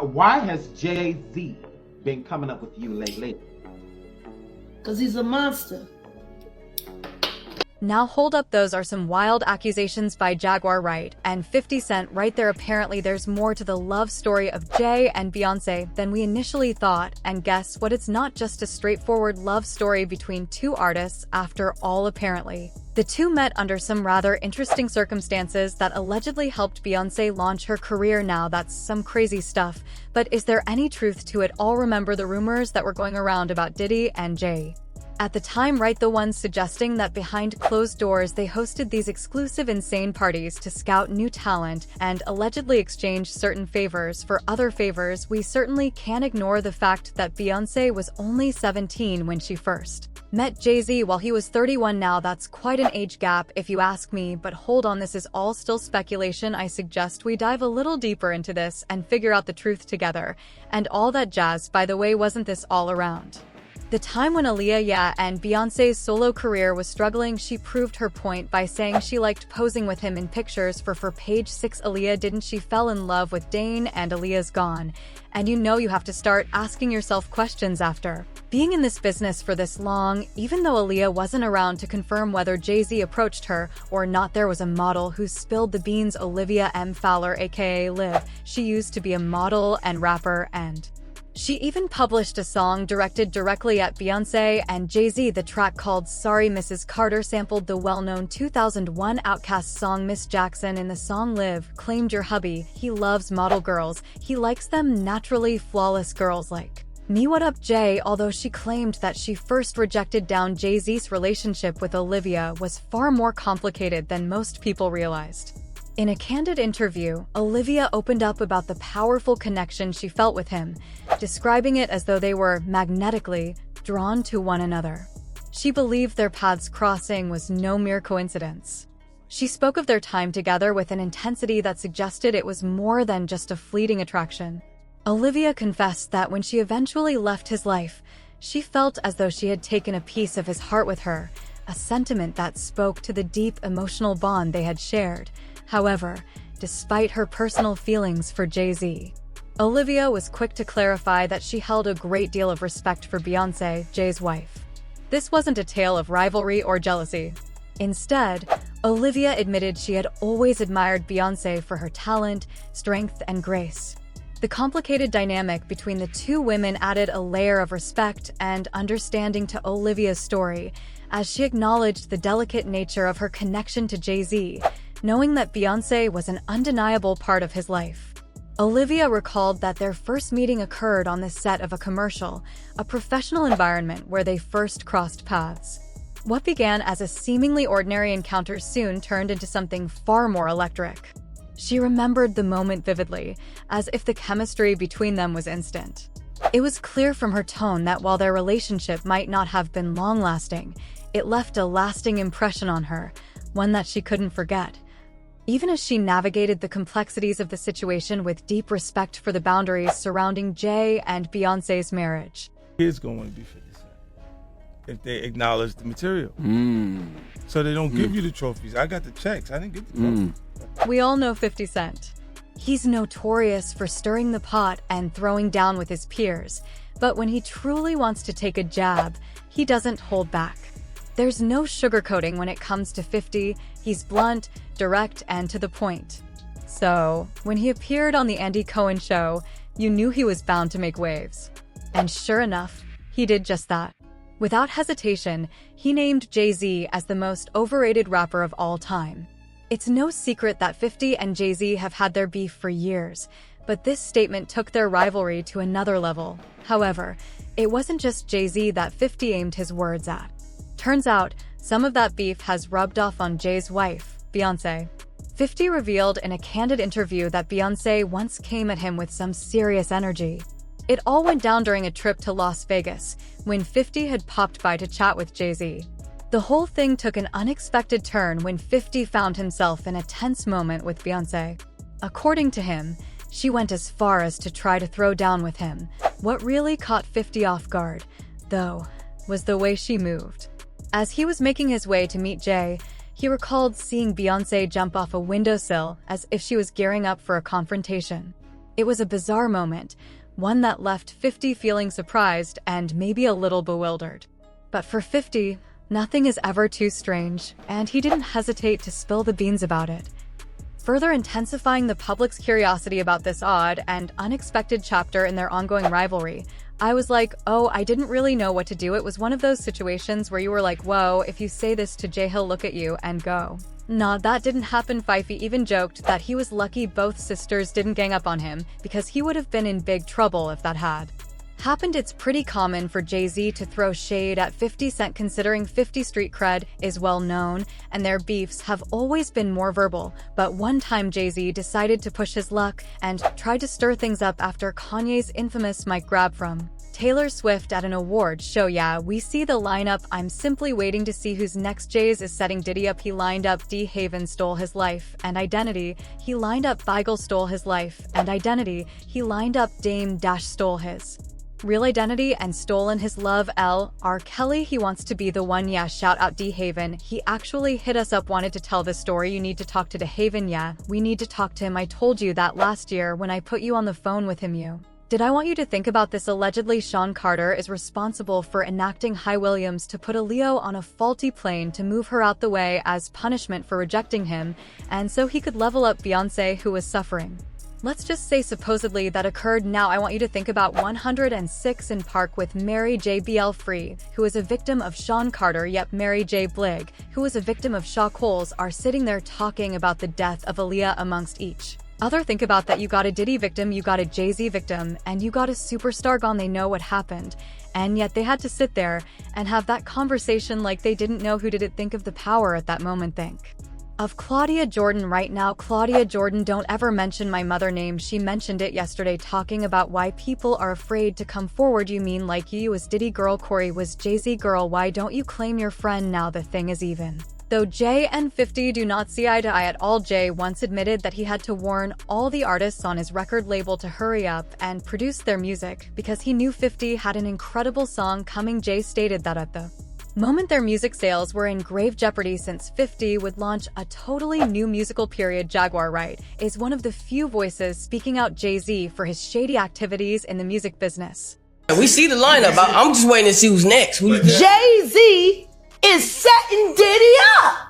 Why has Jay-Z been coming up with you lately? Because he's a monster. Now hold up, those are some wild accusations by Jaguar Wright and 50 Cent right there. Apparently there's more to the love story of Jay and Beyoncé than we initially thought, and guess what, it's not just a straightforward love story between two artists after all. Apparently the two met under some rather interesting circumstances that allegedly helped Beyoncé launch her career. Now that's some crazy stuff, but is there any truth to it all? Remember the rumors that were going around about Diddy and Jay at the time, right? The ones suggesting that behind closed doors they hosted these exclusive insane parties to scout new talent and allegedly exchange certain favors for other favors. We certainly can't ignore the fact that Beyoncé was only 17 when she first met Jay-Z while he was 31. Now that's quite an age gap if you ask me, but hold on, this is all still speculation. I suggest we dive a little deeper into this and figure out the truth together and all that jazz. By the way, wasn't this all around the time when Aaliyah and Beyoncé's solo career was struggling? She proved her point by saying she liked posing with him in pictures for page 6. Aaliyah didn't. She fell in love with Dane and Aaliyah's gone. And you have to start asking yourself questions after being in this business for this long. Even though Aaliyah wasn't around to confirm whether Jay-Z approached her or not, there was a model who spilled the beans. Olivia M. Fowler, aka Liv. She used to be a model and rapper, and she even published a song directed directly at Beyoncé and Jay-Z. The track called Sorry Mrs. Carter sampled the well-known 2001 Outkast song Miss Jackson. In the song, Liv claimed, "Your hubby, he loves model girls. He likes them naturally flawless girls like me. What up, Jay?" Although she claimed that she first rejected down Jay-Z's relationship with Olivia was far more complicated than most people realized. In a candid interview, Olivia opened up about the powerful connection she felt with him, describing it as though they were magnetically drawn to one another. She believed their paths crossing was no mere coincidence. She spoke of their time together with an intensity that suggested it was more than just a fleeting attraction. Olivia confessed that when she eventually left his life, she felt as though she had taken a piece of his heart with her, a sentiment that spoke to the deep emotional bond they had shared. However, despite her personal feelings for Jay-Z, Olivia was quick to clarify that she held a great deal of respect for Beyoncé, Jay's wife. This wasn't a tale of rivalry or jealousy. Instead, Olivia admitted she had always admired Beyoncé for her talent, strength, and grace. The complicated dynamic between the two women added a layer of respect and understanding to Olivia's story, as she acknowledged the delicate nature of her connection to Jay-Z, knowing that Beyoncé was an undeniable part of his life. Olivia recalled that their first meeting occurred on the set of a commercial, a professional environment where they first crossed paths. What began as a seemingly ordinary encounter soon turned into something far more electric. She remembered the moment vividly, as if the chemistry between them was instant. It was clear from her tone that while their relationship might not have been long-lasting, it left a lasting impression on her, one that she couldn't forget. Even as she navigated the complexities of the situation with deep respect for the boundaries surrounding Jay and Beyoncé's marriage. It's going to be 50 Cent if they acknowledge the material. So they don't give you the trophies. I got the checks. I didn't get the trophies. We all know 50 Cent. He's notorious for stirring the pot and throwing down with his peers, but when he truly wants to take a jab, he doesn't hold back. There's no sugarcoating when it comes to 50. He's blunt, direct, and to the point. So, when he appeared on the Andy Cohen show, you knew he was bound to make waves. And sure enough, he did just that. Without hesitation, he named Jay-Z as the most overrated rapper of all time. It's no secret that 50 and Jay-Z have had their beef for years, but this statement took their rivalry to another level. However, it wasn't just Jay-Z that 50 aimed his words at. Turns out, some of that beef has rubbed off on Jay's wife, Beyoncé. 50 revealed in a candid interview that Beyoncé once came at him with some serious energy. It all went down during a trip to Las Vegas, when 50 had popped by to chat with Jay-Z. The whole thing took an unexpected turn when 50 found himself in a tense moment with Beyoncé. According to him, she went as far as to try to throw down with him. What really caught 50 off guard, though, was the way she moved. As he was making his way to meet Jay, he recalled seeing Beyoncé jump off a windowsill as if she was gearing up for a confrontation. It was a bizarre moment, one that left 50 feeling surprised and maybe a little bewildered. But for 50, nothing is ever too strange, and he didn't hesitate to spill the beans about it. Further intensifying the public's curiosity about this odd and unexpected chapter in their ongoing rivalry, I was like, oh, I didn't really know what to do. It was one of those situations where you were like, whoa, if you say this to Jay, he'll look at you and go. Nah, that didn't happen. Fifey even joked that he was lucky both sisters didn't gang up on him because he would have been in big trouble if that had happened. It's pretty common for Jay-Z to throw shade at 50 Cent considering 50 street cred is well known, and their beefs have always been more verbal. But one time Jay-Z decided to push his luck and tried to stir things up after Kanye's infamous mic grab from Taylor Swift at an awards show. Yeah, we see the lineup. I'm simply waiting to see who's next. Jay's is setting Diddy up. He lined up D. Haven, stole his life and identity. He lined up Beigel, stole his life and identity. He lined up Dame Dash, stole his real identity and stolen his love. R. Kelly, he wants to be the one. Yeah, shout out D. Haven. He actually hit us up, wanted to tell this story. You need to talk to D. Haven. Yeah, we need to talk to him. I told you that last year when I put you on the phone with him. Did I want you to think about this? Allegedly, Sean Carter is responsible for enacting Hy Williams to put Aaliyah on a faulty plane to move her out the way as punishment for rejecting him, and so he could level up Beyoncé, who was suffering. Let's just say supposedly that occurred. Now I want you to think about 106 in Park with Mary J. B.L. Free, who is a victim of Sean Carter. Yep, Mary J. Blige, who was a victim of Shaw Coles, are sitting there talking about the death of Aaliyah amongst each other. Think about that. You got a Diddy victim, you got a Jay-Z victim, and you got a superstar gone. They know what happened, and yet they had to sit there and have that conversation like they didn't know who did it. Think of the power at that moment. Think of Claudia Jordan right now. Claudia Jordan, don't ever mention my mother name. She mentioned it yesterday, talking about why people are afraid to come forward. You mean like you was Diddy girl, Corey was Jay-Z girl. Why don't you claim your friend now? The thing is, even though Jay and 50 do not see eye to eye at all, Jay once admitted that he had to warn all the artists on his record label to hurry up and produce their music because he knew 50 had an incredible song coming. Jay stated that at the moment their music sales were in grave jeopardy since 50 would launch a totally new musical period. Jaguar Wright is one of the few voices speaking out Jay-Z for his shady activities in the music business. We see the lineup. I'm just waiting to see who's next. Jay-Z is setting Diddy up.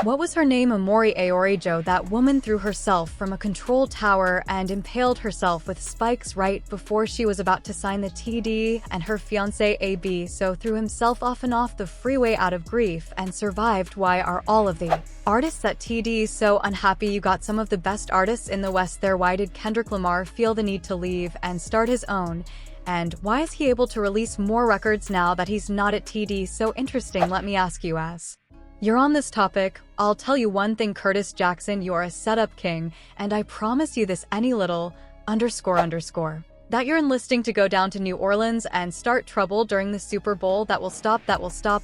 What was her name? Amori Aorijo. That woman threw herself from a control tower and impaled herself with spikes right before she was about to sign the TD, and her fiancé AB so threw himself off and off the freeway out of grief and survived. Why are all of the artists at TD so unhappy? You got some of the best artists in the West there. Why did Kendrick Lamar feel the need to leave and start his own? And why is he able to release more records now that he's not at TD? So interesting. Let me ask you, as you're on this topic, I'll tell you one thing. Curtis Jackson, you're a setup king, and I promise you this, any little _ that you're enlisting to go down to New Orleans and start trouble during the Super Bowl. That will stop.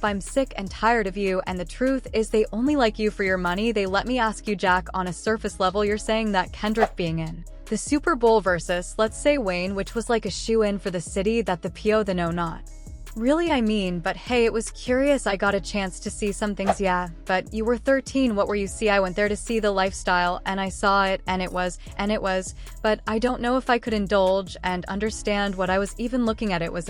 I'm sick and tired of you, and the truth is they only like you for your money. Let me ask you, Jack, on a surface level, you're saying that Kendrick being in the Super Bowl versus, let's say, Wayne, which was like a shoe-in for the city, that the PO, the no, not really, I mean, but hey, it was curious. I got a chance to see some things. Yeah, but you were 13. What were you? See, I went there to see the lifestyle, and I saw it, and it was, but I don't know if I could indulge and understand what I was even looking at. It was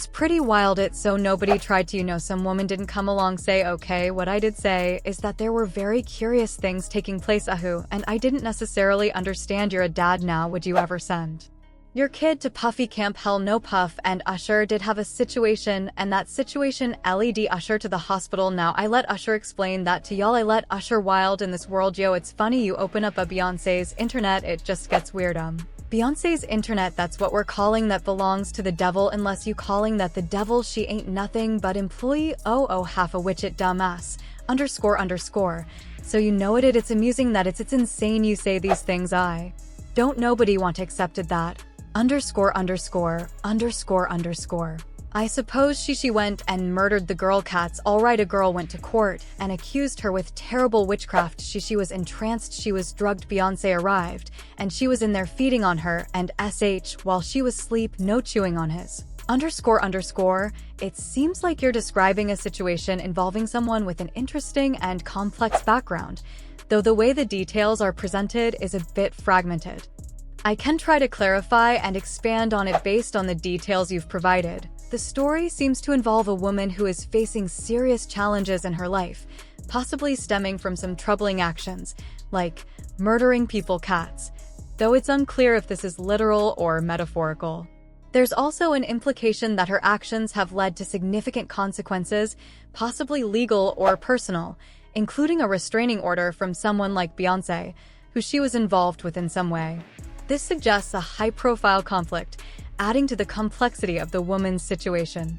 pretty wild. So nobody tried to, some woman didn't come along say, okay, what I did say is that there were very curious things taking place, and I didn't necessarily understand. You're a dad now. Would you ever send your kid to Puffy camp? Hell no. Puff and Usher did have a situation, and that situation led Usher to the hospital. Now I let Usher explain that to y'all. I let Usher wild in this world. Yo, it's funny, you open up a Beyonce's internet, it just gets weird. Beyonce's internet, that's what we're calling that belongs to the devil, unless you calling that the devil. She ain't nothing but employee half a witchet dumbass __. So you know it, it's amusing that it's insane you say these things. I don't nobody want to accepted that _____. I suppose she went and murdered the girl cats. Alright, a girl went to court and accused her with terrible witchcraft. She was entranced, she was drugged. Beyonce arrived and she was in there feeding on her and sh while she was asleep, no chewing on his __. It seems like you're describing a situation involving someone with an interesting and complex background. though the way the details are presented is a bit fragmented. I can try to clarify and expand on it based on the details you've provided. The story seems to involve a woman who is facing serious challenges in her life, possibly stemming from some troubling actions, like murdering cats, though it's unclear if this is literal or metaphorical. There's also an implication that her actions have led to significant consequences, possibly legal or personal, including a restraining order from someone like Beyoncé, who she was involved with in some way. This suggests a high-profile conflict, adding to the complexity of the woman's situation.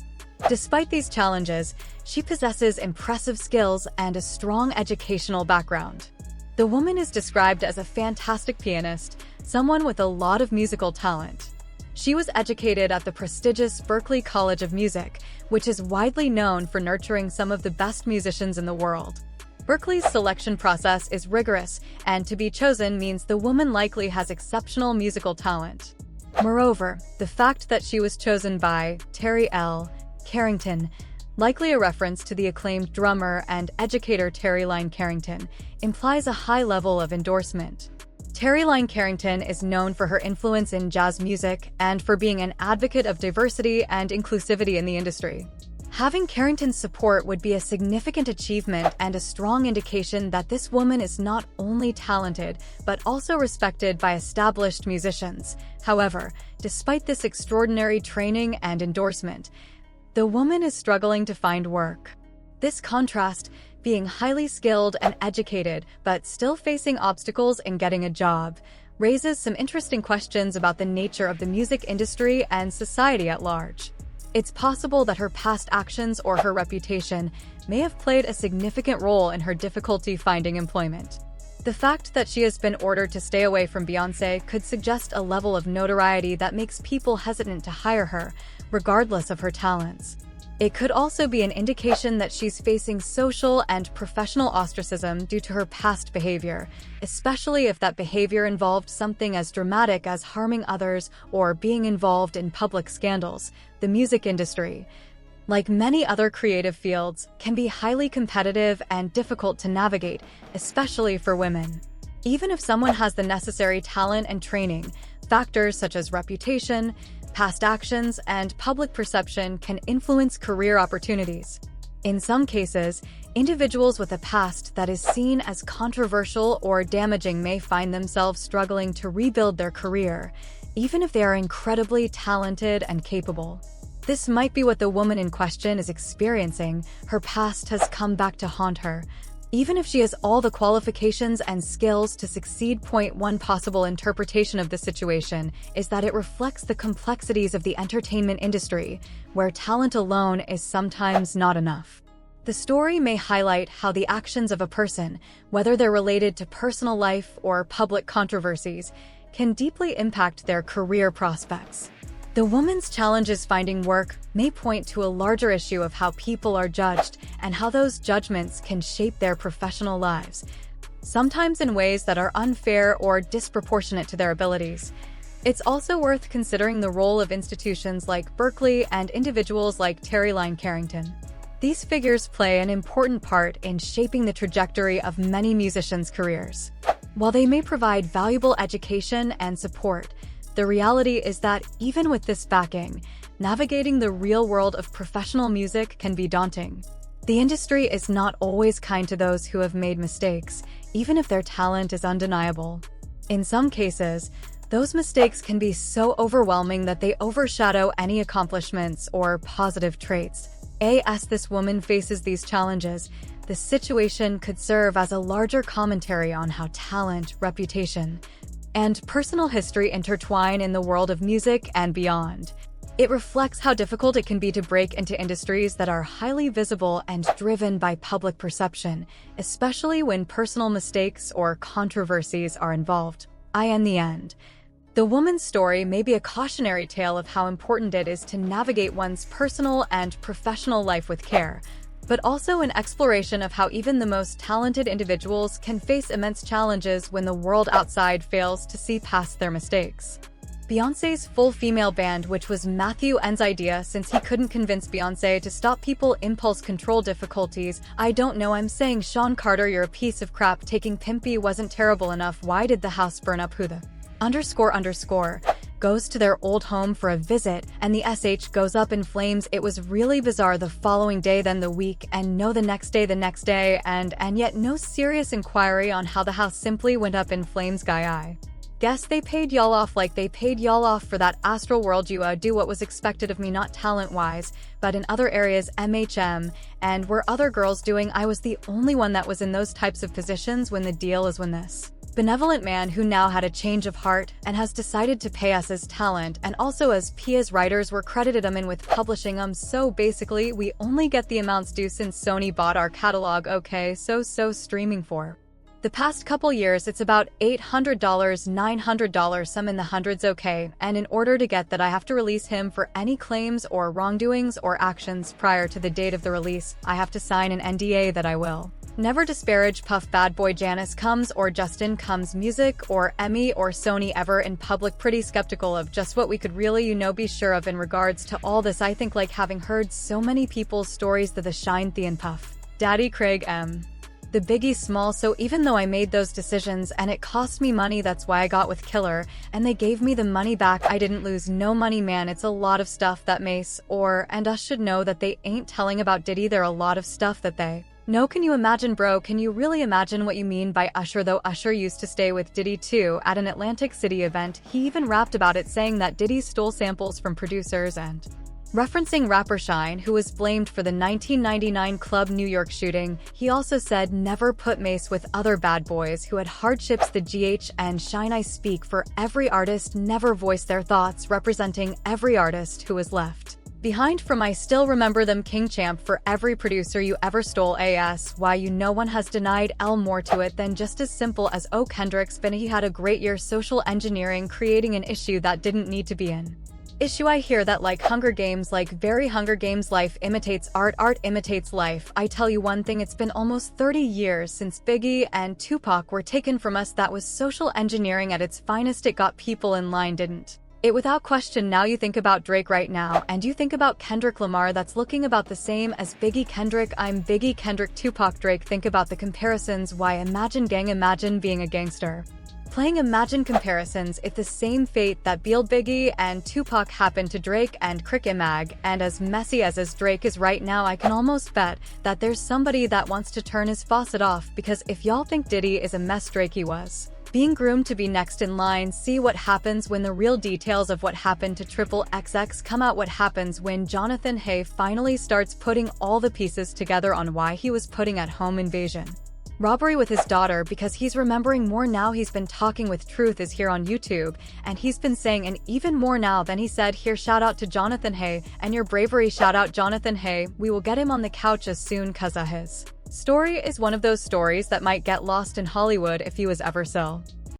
Despite these challenges, she possesses impressive skills and a strong educational background. The woman is described as a fantastic pianist, someone with a lot of musical talent. She was educated at the prestigious Berklee College of Music, which is widely known for nurturing some of the best musicians in the world. Berklee's selection process is rigorous, and to be chosen means the woman likely has exceptional musical talent. Moreover, the fact that she was chosen by Terry L. Carrington, likely a reference to the acclaimed drummer and educator Terry Lyne Carrington, implies a high level of endorsement. Terry Lyne Carrington is known for her influence in jazz music and for being an advocate of diversity and inclusivity in the industry. Having Carrington's support would be a significant achievement and a strong indication that this woman is not only talented, but also respected by established musicians. However, despite this extraordinary training and endorsement, the woman is struggling to find work. This contrast, being highly skilled and educated, but still facing obstacles in getting a job, raises some interesting questions about the nature of the music industry and society at large. It's possible that her past actions or her reputation may have played a significant role in her difficulty finding employment. The fact that she has been ordered to stay away from Beyoncé could suggest a level of notoriety that makes people hesitant to hire her, regardless of her talents. It could also be an indication that she's facing social and professional ostracism due to her past behavior, especially if that behavior involved something as dramatic as harming others or being involved in public scandals. The music industry, like many other creative fields, can be highly competitive and difficult to navigate, especially for women. Even if someone has the necessary talent and training, factors such as reputation, past actions, and public perception can influence career opportunities. In some cases, individuals with a past that is seen as controversial or damaging may find themselves struggling to rebuild their career, even if they are incredibly talented and capable. This might be what the woman in question is experiencing. Her past has come back to haunt her. Even if she has all the qualifications and skills to succeed. One possible interpretation of the situation is that it reflects the complexities of the entertainment industry, where talent alone is sometimes not enough. The story may highlight how the actions of a person, whether they're related to personal life or public controversies, can deeply impact their career prospects. The woman's challenges finding work may point to a larger issue of how people are judged and how those judgments can shape their professional lives, sometimes in ways that are unfair or disproportionate to their abilities. It's also worth considering the role of institutions like Berklee and individuals like Terry Lyne Carrington. These figures play an important part in shaping the trajectory of many musicians' careers. While they may provide valuable education and support, the reality is that even with this backing, navigating the real world of professional music can be daunting. The industry is not always kind to those who have made mistakes, even if their talent is undeniable. In some cases, those mistakes can be so overwhelming that they overshadow any accomplishments or positive traits. As this woman faces these challenges, the situation could serve as a larger commentary on how talent, reputation, and personal history intertwine in the world of music and beyond. It reflects how difficult it can be to break into industries that are highly visible and driven by public perception, especially when personal mistakes or controversies are involved. In the end, the woman's story may be a cautionary tale of how important it is to navigate one's personal and professional life with care, but also an exploration of how even the most talented individuals can face immense challenges when the world outside fails to see past their mistakes. Beyoncé's full-female band, which was Matthew N's idea since he couldn't convince Beyoncé to stop people impulse control difficulties. I don't know, I'm saying Sean Carter, you're a piece of crap. Taking Pimpy wasn't terrible enough. Why did the house burn up? Who the __ goes to their old home for a visit and the SH goes up in flames. It was really bizarre. The following day, then the week, and no, the next day, and yet no serious inquiry on how the house simply went up in flames. Guy, I guess they paid y'all off like they paid y'all off for that astral world. You do what was expected of me, not talent-wise, but in other areas. And were other girls doing? I was the only one that was in those types of positions. When the deal is when this benevolent man who now had a change of heart and has decided to pay us as talent and also as Pia's writers were credited in with publishing so basically we only get the amounts due since Sony bought our catalog. Okay, so streaming for the past couple years it's about $800, $900, some in the hundreds. Okay, and in order to get that I have to release him for any claims or wrongdoings or actions prior to the date of the release. I have to sign an NDA that I will never disparage Puff Bad Boy Janice Combs or Justin Combs music or Emmy or Sony ever in public. Pretty skeptical of just what we could really be sure of in regards to all this. I think like having heard so many people's stories that the Shine The and Puff Daddy Craig the Biggie Small. So even though I made those decisions and it cost me money, that's why I got with Killer and they gave me the money back. I didn't lose no money, man. It's a lot of stuff that Mace and us should know that they ain't telling about Diddy. There are a lot of stuff that they no. Can you imagine, bro? Can you really imagine what you mean by Usher, though? Usher used to stay with Diddy too. At an Atlantic City event, he even rapped about it, saying that Diddy stole samples from producers and referencing rapper Shine, who was blamed for the 1999 Club New York shooting. He also said never put Mace with other bad boys who had hardships. The GH and Shine, I speak for every artist, never voice their thoughts, representing every artist who was left behind from I still remember them. King Champ for every producer you ever stole. Why no one has denied L more to it than just as simple as Kendrick's been. He had a great year social engineering, creating an issue that didn't need to be an issue. I hear that like Hunger Games, like very Hunger Games, life imitates art, art imitates life. I tell you one thing, it's been almost 30 years since Biggie and Tupac were taken from us. That was social engineering at its finest. It got people in line, didn't it? Without question. Now you think about Drake right now, and you think about Kendrick Lamar, that's looking about the same as Biggie. Kendrick, I'm Biggie, Kendrick, Tupac, Drake. Think about the comparisons. Why? Imagine gang, imagine being a gangster playing. Imagine comparisons if the same fate that bealed Biggie and Tupac happened to Drake and Crick Imag. And as messy as Drake is right now, I can almost bet that there's somebody that wants to turn his faucet off, because if y'all think Diddy is a mess, Drake, he was being groomed to be next in line. See what happens when the real details of what happened to Triple XX come out. What happens when Jonathan Hay finally starts putting all the pieces together on why he was putting at home invasion robbery with his daughter, because he's remembering more now. He's been talking with Truth is here on YouTube, and he's been saying and even more now than he said here. Shout out to Jonathan Hay and your bravery. Shout out Jonathan Hay. We will get him on the couch as soon, cause his story is one of those stories that might get lost in Hollywood if he was ever so